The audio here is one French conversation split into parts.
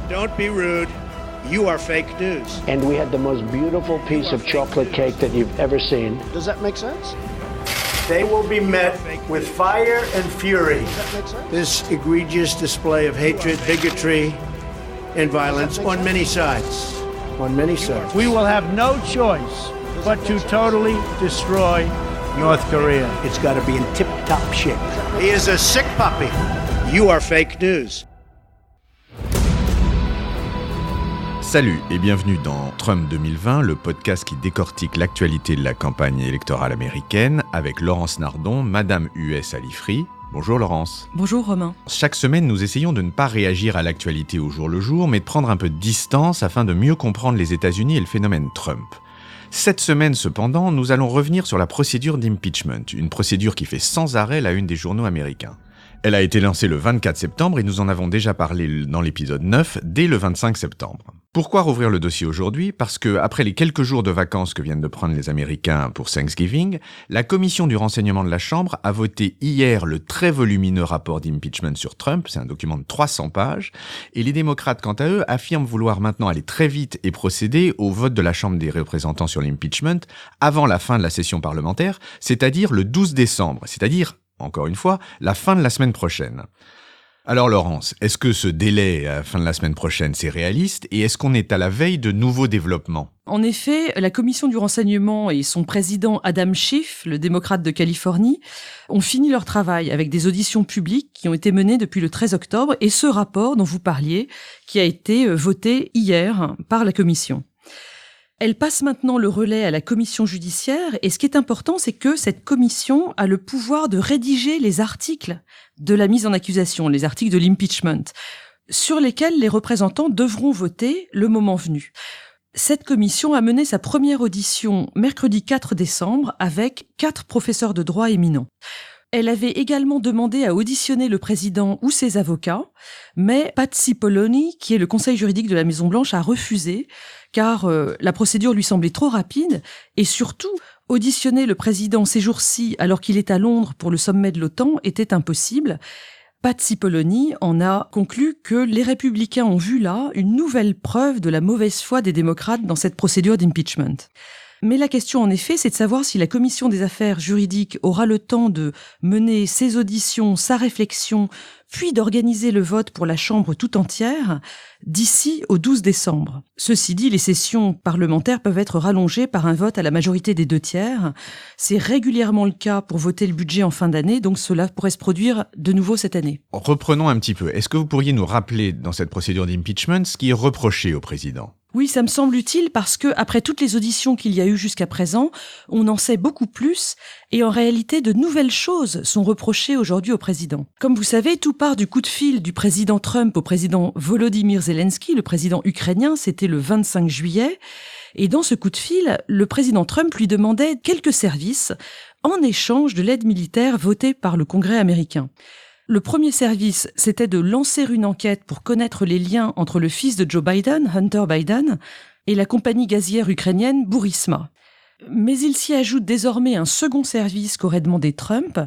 Don't be rude. You are fake news. And we had the most beautiful piece of chocolate cake that you've ever seen. Does that make sense? They will be met with fire and fury. This egregious display of hatred, bigotry, and violence on many sides. On many sides. We will have no choice but to totally destroy North Korea. It's got to be in tip-top shape. He is a sick puppy. You are fake news. Salut et bienvenue dans Trump 2020, le podcast qui décortique l'actualité de la campagne électorale américaine avec Laurence Nardon, Madame US à l'IFRI. Bonjour Laurence. Bonjour Romain. Chaque semaine, nous essayons de ne pas réagir à l'actualité au jour le jour, mais de prendre un peu de distance afin de mieux comprendre les États-Unis et le phénomène Trump. Cette semaine, cependant, nous allons revenir sur la procédure d'impeachment, une procédure qui fait sans arrêt la une des journaux américains. Elle a été lancée le 24 septembre et nous en avons déjà parlé dans l'épisode 9, dès le 25 septembre. Pourquoi rouvrir le dossier aujourd'hui ? Parce que, après les quelques jours de vacances que viennent de prendre les Américains pour Thanksgiving, la commission du renseignement de la Chambre a voté hier le très volumineux rapport d'impeachment sur Trump, c'est un document de 300 pages, et les démocrates, quant à eux, affirment vouloir maintenant aller très vite et procéder au vote de la Chambre des représentants sur l'impeachment avant la fin de la session parlementaire, c'est-à-dire le 12 décembre, c'est-à-dire, encore une fois, la fin de la semaine prochaine. Alors Laurence, est-ce que ce délai à la fin de la semaine prochaine, c'est réaliste et est-ce qu'on est à la veille de nouveaux développements ? En effet, la commission du renseignement et son président Adam Schiff, le démocrate de Californie, ont fini leur travail avec des auditions publiques qui ont été menées depuis le 13 octobre et ce rapport dont vous parliez, qui a été voté hier par la commission. Elle passe maintenant le relais à la commission judiciaire et ce qui est important, c'est que cette commission a le pouvoir de rédiger les articles de la mise en accusation, les articles de l'impeachment, sur lesquels les représentants devront voter le moment venu. Cette commission a mené sa première audition mercredi 4 décembre avec 4 professeurs de droit éminents. Elle avait également demandé à auditionner le président ou ses avocats, mais Pat Cipollone, qui est le conseil juridique de la Maison-Blanche, a refusé, car la procédure lui semblait trop rapide, et surtout, auditionner le président ces jours-ci, alors qu'il est à Londres pour le sommet de l'OTAN, était impossible. Pat Cipollone en a conclu que les républicains ont vu là une nouvelle preuve de la mauvaise foi des démocrates dans cette procédure d'impeachment. Mais la question, en effet, c'est de savoir si la commission des affaires juridiques aura le temps de mener ses auditions, sa réflexion, puis d'organiser le vote pour la Chambre tout entière d'ici au 12 décembre. Ceci dit, les sessions parlementaires peuvent être rallongées par un vote à la majorité des 2/3. C'est régulièrement le cas pour voter le budget en fin d'année, donc cela pourrait se produire de nouveau cette année. Reprenons un petit peu. Est-ce que vous pourriez nous rappeler dans cette procédure d'impeachment ce qui est reproché au président ? Oui, ça me semble utile parce que, après toutes les auditions qu'il y a eu jusqu'à présent, on en sait beaucoup plus et en réalité, de nouvelles choses sont reprochées aujourd'hui au président. Comme vous savez, tout part du coup de fil du président Trump au président Volodymyr Zelensky, le président ukrainien, c'était le 25 juillet. Et dans ce coup de fil, le président Trump lui demandait quelques services en échange de l'aide militaire votée par le Congrès américain. Le premier service, c'était de lancer une enquête pour connaître les liens entre le fils de Joe Biden, Hunter Biden, et la compagnie gazière ukrainienne Burisma. Mais il s'y ajoute désormais un second service qu'aurait demandé Trump.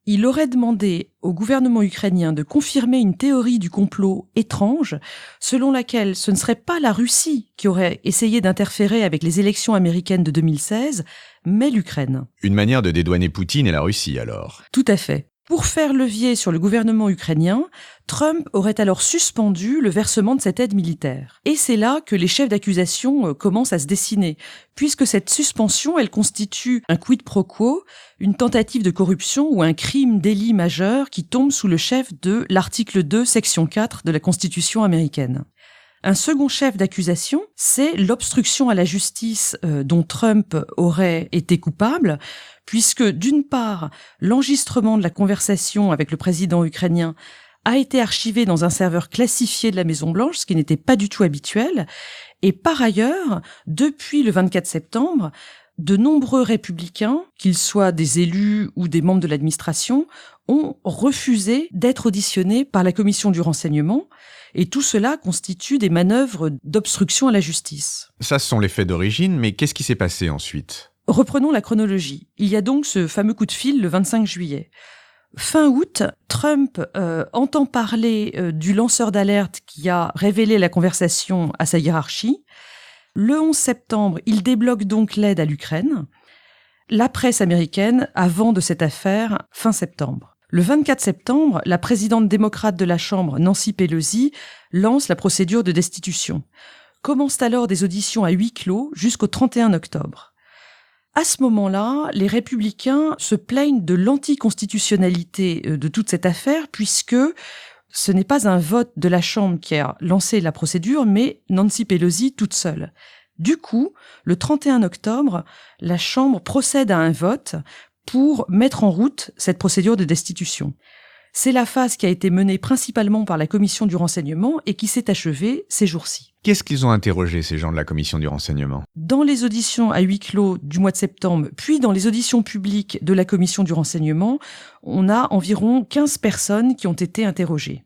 Il aurait demandé au gouvernement ukrainien de confirmer une théorie du complot étrange, selon laquelle ce ne serait pas la Russie qui aurait essayé d'interférer avec les élections américaines de 2016, mais l'Ukraine. Une manière de dédouaner Poutine et la Russie, alors ? Tout à fait. Pour faire levier sur le gouvernement ukrainien, Trump aurait alors suspendu le versement de cette aide militaire. Et c'est là que les chefs d'accusation commencent à se dessiner, puisque cette suspension, elle constitue un quid pro quo, une tentative de corruption ou un crime délit majeur qui tombe sous le chef de l'article 2, section 4 de la Constitution américaine. Un second chef d'accusation, c'est l'obstruction à la justice dont Trump aurait été coupable, puisque d'une part, l'enregistrement de la conversation avec le président ukrainien a été archivé dans un serveur classifié de la Maison-Blanche, ce qui n'était pas du tout habituel, et par ailleurs, depuis le 24 septembre, de nombreux républicains, qu'ils soient des élus ou des membres de l'administration, ont refusé d'être auditionnés par la commission du renseignement, et tout cela constitue des manœuvres d'obstruction à la justice. Ça, ce sont les faits d'origine, mais qu'est-ce qui s'est passé ensuite ? Reprenons la chronologie. Il y a donc ce fameux coup de fil le 25 juillet. Fin août, Trump entend parler du lanceur d'alerte qui a révélé la conversation à sa hiérarchie. Le 11 septembre, il débloque donc l'aide à l'Ukraine. La presse américaine a vent de cette affaire fin septembre. Le 24 septembre, la présidente démocrate de la Chambre, Nancy Pelosi, lance la procédure de destitution. Commencent alors des auditions à huis clos jusqu'au 31 octobre. À ce moment-là, les républicains se plaignent de l'anticonstitutionnalité de toute cette affaire puisque ce n'est pas un vote de la Chambre qui a lancé la procédure, mais Nancy Pelosi toute seule. Du coup, le 31 octobre, la Chambre procède à un vote pour mettre en route cette procédure de destitution. C'est la phase qui a été menée principalement par la Commission du renseignement et qui s'est achevée ces jours-ci. Qu'est-ce qu'ils ont interrogé, ces gens de la Commission du renseignement ? Dans les auditions à huis clos du mois de septembre, puis dans les auditions publiques de la Commission du renseignement, on a environ 15 personnes qui ont été interrogées.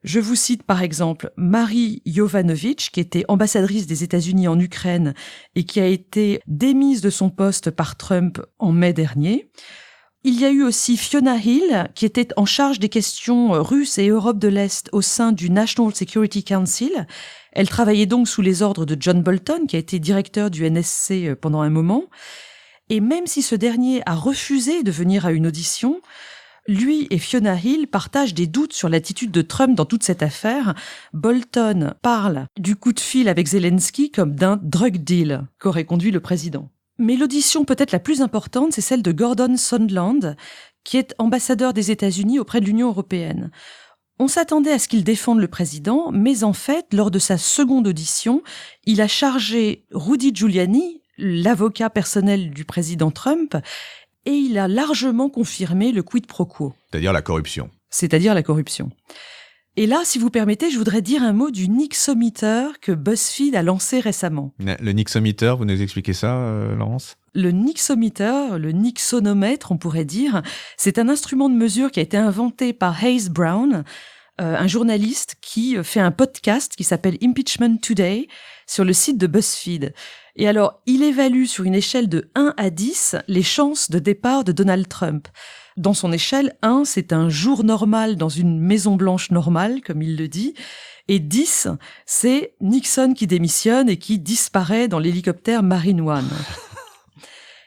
Je vous cite par exemple Marie Yovanovitch, qui était ambassadrice des États-Unis en Ukraine et qui a été démise de son poste par Trump en mai dernier. Il y a eu aussi Fiona Hill, qui était en charge des questions russes et Europe de l'Est au sein du National Security Council. Elle travaillait donc sous les ordres de John Bolton, qui a été directeur du NSC pendant un moment. Et même si ce dernier a refusé de venir à une audition, lui et Fiona Hill partagent des doutes sur l'attitude de Trump dans toute cette affaire. Bolton parle du coup de fil avec Zelensky comme d'un drug deal qu'aurait conduit le président. Mais l'audition peut-être la plus importante, c'est celle de Gordon Sondland, qui est ambassadeur des États-Unis auprès de l'Union européenne. On s'attendait à ce qu'il défende le président, mais en fait, lors de sa seconde audition, il a chargé Rudy Giuliani, l'avocat personnel du président Trump, et il a largement confirmé le quid pro quo. C'est-à-dire la corruption. C'est-à-dire la corruption. Et là, si vous permettez, je voudrais dire un mot du Nixometer que BuzzFeed a lancé récemment. Le Nixometer, vous nous expliquez ça, Laurence ? Le Nixometer, le Nixonomètre, on pourrait dire, c'est un instrument de mesure qui a été inventé par Hayes Brown, un journaliste qui fait un podcast qui s'appelle Impeachment Today sur le site de BuzzFeed. Et alors, il évalue sur une échelle de 1 à 10 les chances de départ de Donald Trump. Dans son échelle, 1, c'est un jour normal dans une Maison Blanche normale, comme il le dit, et 10, c'est Nixon qui démissionne et qui disparaît dans l'hélicoptère Marine One.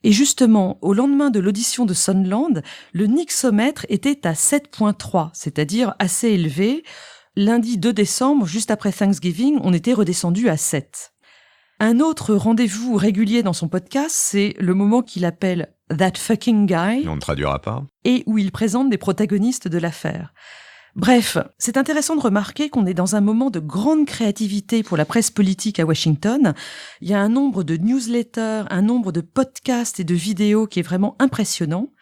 Et justement, au lendemain de l'audition de Sondland, le Nixomètre était à 7,3, c'est-à-dire assez élevé. Lundi 2 décembre, juste après Thanksgiving, on était redescendu à 7. Un autre rendez-vous régulier dans son podcast, c'est le moment qu'il appelle « That fucking guy ». On ne traduira pas. Et où il présente des protagonistes de l'affaire. Bref, c'est intéressant de remarquer qu'on est dans un moment de grande créativité pour la presse politique à Washington. Il y a un nombre de newsletters, un nombre de podcasts et de vidéos qui est vraiment impressionnant,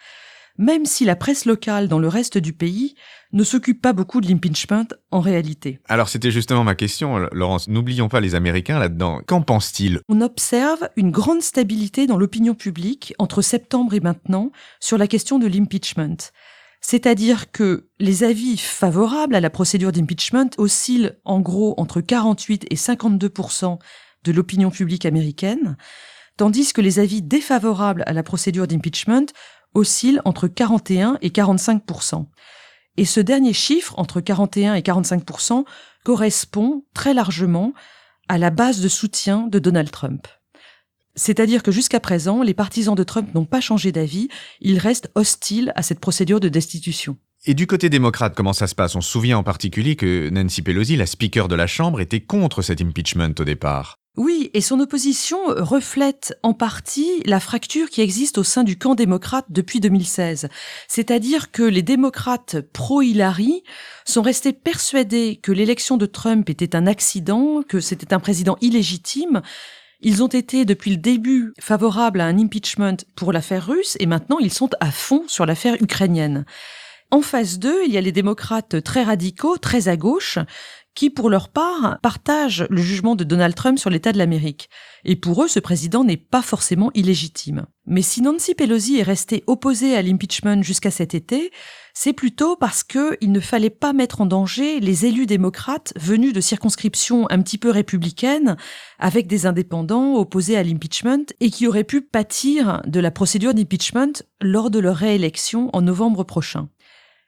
même si la presse locale dans le reste du pays ne s'occupe pas beaucoup de l'impeachment en réalité. Alors c'était justement ma question, Laurence. N'oublions pas les Américains là-dedans. Qu'en pensent-ils ? On observe une grande stabilité dans l'opinion publique entre septembre et maintenant sur la question de l'impeachment. C'est-à-dire que les avis favorables à la procédure d'impeachment oscillent en gros entre 48 et 52% de l'opinion publique américaine, tandis que les avis défavorables à la procédure d'impeachment oscillent entre 41 et 45%. Et ce dernier chiffre, entre 41 et 45%, correspond très largement à la base de soutien de Donald Trump. C'est-à-dire que jusqu'à présent, les partisans de Trump n'ont pas changé d'avis, ils restent hostiles à cette procédure de destitution. Et du côté démocrate, comment ça se passe ? On se souvient en particulier que Nancy Pelosi, la speaker de la Chambre, était contre cet impeachment au départ. Oui, et son opposition reflète en partie la fracture qui existe au sein du camp démocrate depuis 2016. C'est-à-dire que les démocrates pro-Hillary sont restés persuadés que l'élection de Trump était un accident, que c'était un président illégitime. Ils ont été depuis le début favorables à un impeachment pour l'affaire russe et maintenant ils sont à fond sur l'affaire ukrainienne. En phase 2, il y a les démocrates très radicaux, très à gauche, qui, pour leur part, partagent le jugement de Donald Trump sur l'état de l'Amérique. Et pour eux, ce président n'est pas forcément illégitime. Mais si Nancy Pelosi est restée opposée à l'impeachment jusqu'à cet été, c'est plutôt parce qu'il ne fallait pas mettre en danger les élus démocrates venus de circonscriptions un petit peu républicaines, avec des indépendants opposés à l'impeachment et qui auraient pu pâtir de la procédure d'impeachment lors de leur réélection en novembre prochain.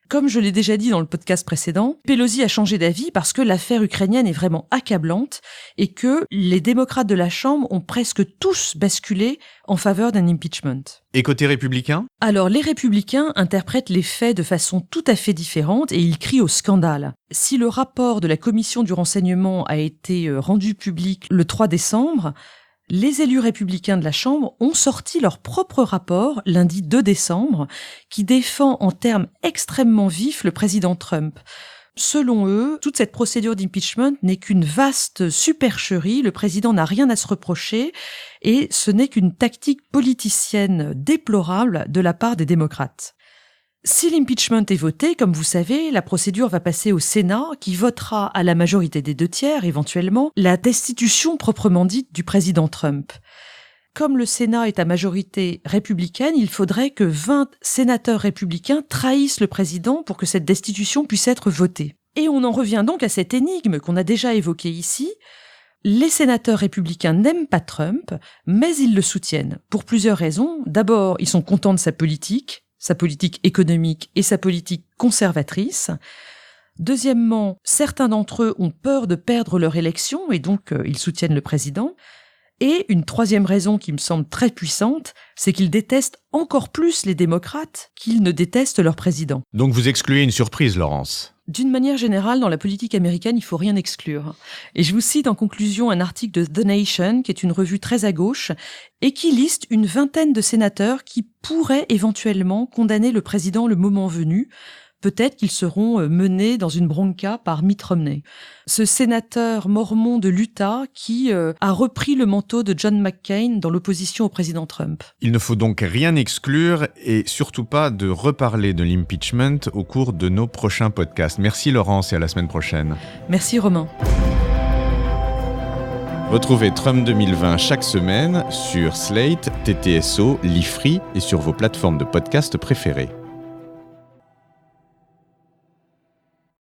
Comme je l'ai déjà dit dans le podcast précédent, Pelosi a changé d'avis parce que l'affaire ukrainienne est vraiment accablante et que les démocrates de la Chambre ont presque tous basculé en faveur d'un impeachment. Et côté républicain ? Alors, les républicains interprètent les faits de façon tout à fait différente et ils crient au scandale. Si le rapport de la commission du renseignement a été rendu public le 3 décembre, les élus républicains de la Chambre ont sorti leur propre rapport lundi 2 décembre qui défend en termes extrêmement vifs le président Trump. Selon eux, toute cette procédure d'impeachment n'est qu'une vaste supercherie, le président n'a rien à se reprocher et ce n'est qu'une tactique politicienne déplorable de la part des démocrates. Si l'impeachment est voté, comme vous savez, la procédure va passer au Sénat qui votera à la majorité des 2/3, éventuellement, la destitution proprement dite du président Trump. Comme le Sénat est à majorité républicaine, il faudrait que 20 sénateurs républicains trahissent le président pour que cette destitution puisse être votée. Et on en revient donc à cette énigme qu'on a déjà évoquée ici. Les sénateurs républicains n'aiment pas Trump, mais ils le soutiennent pour plusieurs raisons. D'abord, ils sont contents de sa politique économique et sa politique conservatrice. Deuxièmement, certains d'entre eux ont peur de perdre leur élection et donc ils soutiennent le président. Et une troisième raison qui me semble très puissante, c'est qu'ils détestent encore plus les démocrates qu'ils ne détestent leur président. Donc vous excluez une surprise, Laurence ? D'une manière générale, dans la politique américaine, il faut rien exclure. Et je vous cite en conclusion un article de The Nation, qui est une revue très à gauche, et qui liste une vingtaine de sénateurs qui pourraient éventuellement condamner le président le moment venu. Peut-être qu'ils seront menés dans une bronca par Mitt Romney. Ce sénateur mormon de l'Utah qui a repris le manteau de John McCain dans l'opposition au président Trump. Il ne faut donc rien exclure et surtout pas de reparler de l'impeachment au cours de nos prochains podcasts. Merci Laurence et à la semaine prochaine. Merci Romain. Retrouvez Trump 2020 chaque semaine sur Slate, TTSO, Lifree et sur vos plateformes de podcast préférées.